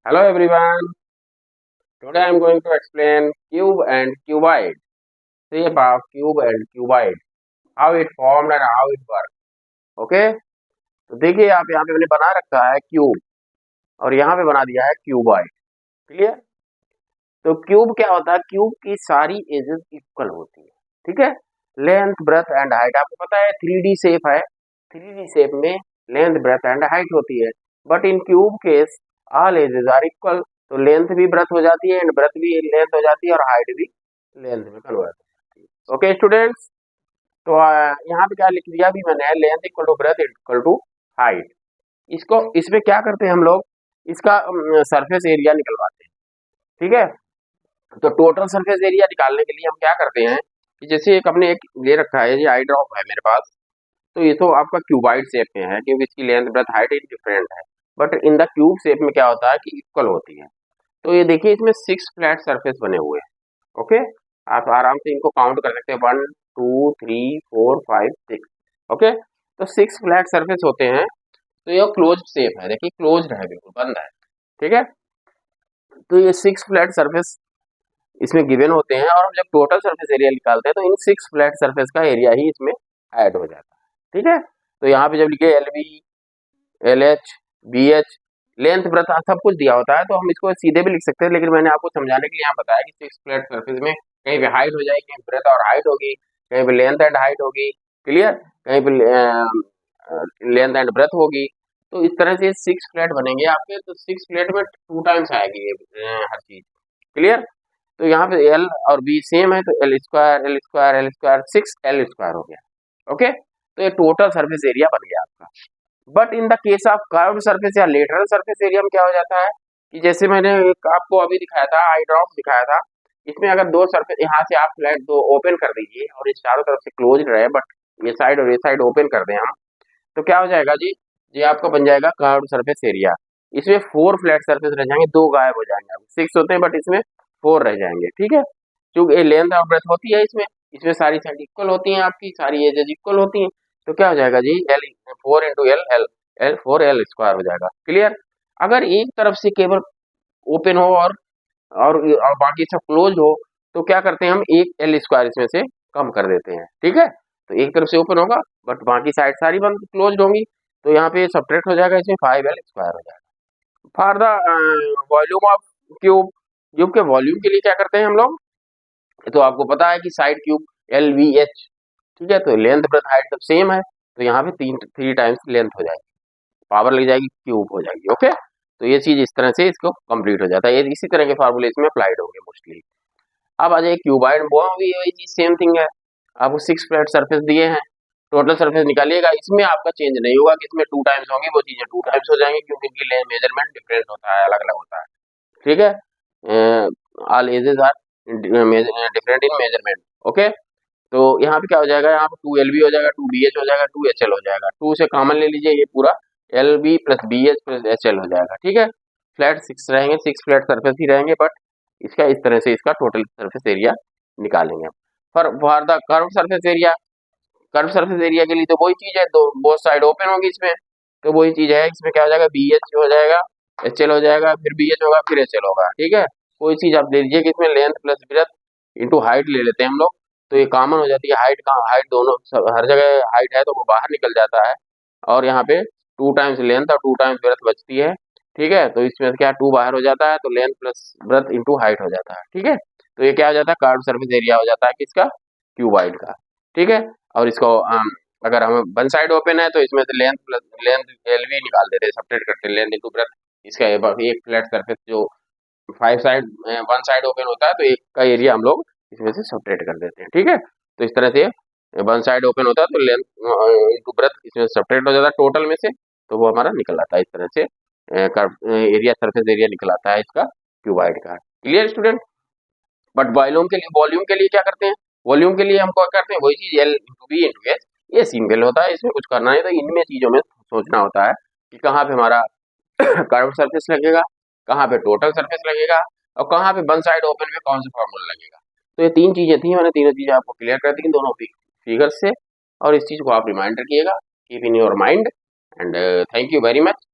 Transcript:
Hello everyone. Today I am going to explain cube and cuboid, shape of cube and cuboid, how it formed and how it works. Okay? तो देखिए आप यहाँ पे मैंने बना रखा है क्यूब और यहाँ पे बना दिया है क्यूबॉइड. क्लियर? तो क्यूब क्या होता है? क्यूब की सारी एजेस इक्वल होती है. ठीक है? Length, breadth and height. आपको पता है 3D शेप है. 3D शेप में लेंथ, ब्रेथ एंड हाइट होती है. But in cube case all edges are equal. तो लेंथ भी ब्रेथ हो जाती है एंड ब्रेथ भी लेंथ हो जाती है और हाइट भी लेंथ में कन्वर्ट हो जाती है. ओके स्टूडेंट्स, तो यहाँ पे क्या लिख दिया अभी मैंने, length equal to breadth equal to height. इसको इसमें क्या करते हैं हम लोग, इसका सरफेस एरिया निकलवाते हैं. ठीक है? तो टोटल सरफेस एरिया निकालने के लिए हम क्या करते हैं कि जैसे एक हमने एक ले रखा है, ये आई ड्रॉप है मेरे पास. तो ये तो आपका क्यूबाइड शेप में है क्योंकि इसकी लेंथ ब्रेथ हाइट डिफरेंट है. But in the cube shape में क्या होता है कि इक्वल होती है. तो ये देखिए इसमें 6 फ्लैट सरफेस बने हुए हैं. ओके, आप आराम से इनको काउंट कर सकते हैं, 1 2 3 4 5 6. ओके, तो 6 फ्लैट सरफेस होते हैं. तो ये क्लोज शेप है, देखिए क्लोज है, बिल्कुल बंद है. ठीक है? तो ये 6 फ्लैट सरफेस इसमें गिवन होते हैं और हम जब टोटल सरफेस एरिया निकालते हैं तो इन 6 फ्लैट सरफेस का एरिया ही इसमें ऐड हो जाता है. ठीक है? तो यहाँ पे जब लिखे L B, L H, B H, length breadth सब कुछ दिया होता है तो हम इसको सीधे भी लिख सकते हैं, लेकिन मैंने आपको समझाने के लिए यहाँ बताया कि 6 फ्लैट सरफेस में कहीं पे हाइट हो जाएगी, कहीं ब्रेथ और हाइट होगी, कहीं पे लेंथ एंड हाइट होगी. क्लियर? कहीं पे लेंथ एंड ब्रेथ होगी. तो इस तरह से 6 फ्लैट बनेंगे आपके. तो 6 फ्लैट में 2 टाइम्स आएगी ये हर चीज. क्लियर? तो यहाँ पे एल और बी सेम है, तो L square L square L square 6 L square हो गया. ओके, तो ये टोटल सरफेस एरिया बन गया आपका. But in the case of curved surface या लेटरल सरफेस एरिया में क्या हो जाता है कि जैसे मैंने एक आपको अभी दिखाया था, आई ड्रॉप दिखाया था, इसमें अगर दो सरफेस यहाँ से आप फ्लैट दो ओपन कर दीजिए और इस चारों तरफ से क्लोज रहे, बट ये साइड और ये साइड ओपन कर दें हम, तो क्या हो जाएगा जी, ये आपका बन जाएगा कर्व्ड सरफेस एरिया. इसमें 4 फ्लैट सरफेस रह जाएंगे, 2 गायब हो जाएंगे. 6 होते हैं बट इसमें 4 रह जाएंगे. ठीक है? क्योंकि ये लेंथ और ब्रेथ होती है इसमें इसमें सारी साइड इक्वल होती हैं, आपकी सारी एजेस इक्वल होती हैं. तो क्या हो जाएगा जी, L 4 into L L L 4 L square हो जाएगा. क्लियर? अगर एक तरफ से केवल ओपन हो और बाकी सब क्लोज हो तो क्या करते हैं हम, एक एल स्क्वायर इसमें से कम कर देते हैं. ठीक है? तो एक तरफ से ओपन होगा बट बाकी साइड सारी बंद क्लोज होंगी, तो यहाँ पे सब्ट्रैक्ट हो जाएगा, इसमें 5 एल स्क्वायर हो जाएगा. For the volume of cube, cube के वॉल्यूम के लिए क्या करते हैं हम लोग, तो आपको पता है कि side cube L V H. ठीक है? तो लेंथ ब्रेथ हाइट सब सेम है, तो यहाँ पे 3 टाइम्स लेंथ हो जाएगी, पावर लग जाएगी, क्यूब हो जाएगी. ओके, तो ये चीज इस तरह से इसको कंप्लीट हो जाता है. ये इसी तरह के फार्मूले इसमें अप्लाइड होंगे मोस्टली. अब आ जाए क्यूबाइड, वो भी वही चीज सेम थिंग है. आपको 6 फ्लैट सरफेस दिए हैं, टोटल सरफेस निकालिएगा. इसमें आपका चेंज नहीं होगा कि इसमें 2 टाइम्स होंगी, वो चीजें 2 टाइम्स हो जाएंगी क्योंकि इनकी मेजरमेंट डिफरेंट होता है, अलग अलग होता है. ठीक है? All edges are different in measurement. Okay, तो यहाँ पे क्या हो जाएगा, यहाँ पे 2 एल बी हो जाएगा, 2 बी एच हो जाएगा, 2 एच एल हो जाएगा. 2 से कॉमन ले लीजिए, ये पूरा L B plus B H plus H L हो जाएगा. ठीक है? फ्लैट 6 रहेंगे, 6 फ्लैट सरफेस ही रहेंगे, बट इसका इस तरह से इसका टोटल सरफेस एरिया निकालेंगे हम. For the curve surface area, curve surface area के लिए तो वही चीज है, दो बोथ साइड ओपन होगी इसमें, तो वही चीज है. इसमें क्या हो जाएगा, बी एच हो जाएगा, एच एल हो जाएगा, फिर बी एच होगा, फिर एच एल होगा. ठीक है? कोई चीज आप ले लीजिए कि इसमें length plus breadth into height ले लेते हैं हम लोग, तो ये कॉमन हो जाती है. हाइट का हाइट दोनों हर जगह हाइट है तो वो बाहर निकल जाता है, और यहाँ पे 2 टाइम्स लेंथ और 2 टाइम्स ब्रेथ बचती है. ठीक है? तो इसमें क्या 2 बाहर हो जाता है, तो length plus breadth into height हो जाता है. ठीक है? तो ये क्या हो जाता है, कर्व सरफेस एरिया हो जाता है किसका, क्यूबाइड का. ठीक है? और इसको अगर हम वन साइड ओपन है तो इसमें से length plus length L V निकाल देते हैं, सब्ट्रैक्ट करते हैं लेंथ इंटू ब्रेथ. इसका एक फ्लैट सरफेस जो 5 साइड वन साइड ओपन होता है तो एक का एरिया हम लोग इसमें से सब्ट्रैक्ट कर देते हैं. ठीक है? तो इस तरह से वन साइड ओपन होता है तो लेंथ इंटू ब्रेथ इसमें सब्ट्रैक्ट हो जाता है टोटल में से, तो वो हमारा निकल आता है. इस तरह से एरिया सरफेस एरिया निकल आता है इसका क्यूबाइड का. Clear student? बट वॉल्यूम के लिए क्या करते हैं, वॉल्यूम के लिए हम क्या करते हैं, वही चीज L into B into H. ये सिंपल होता है, इसमें कुछ करना है. तो इनमें चीजों में सोचना होता है कि कहाँ पे हमारा कर्व सरफेस लगेगा, कहाँ पे टोटल सरफेस लगेगा, और कहाँ पे वन साइड ओपन में कौन सा फॉर्मूला लगेगा. तो ये 3 चीजें थी, मैंने तीनों चीजें आपको क्लियर कर दी दोनों फिगर्स से, और इस चीज को आप रिमाइंड रखिएगा, keep in your mind. And thank you very much.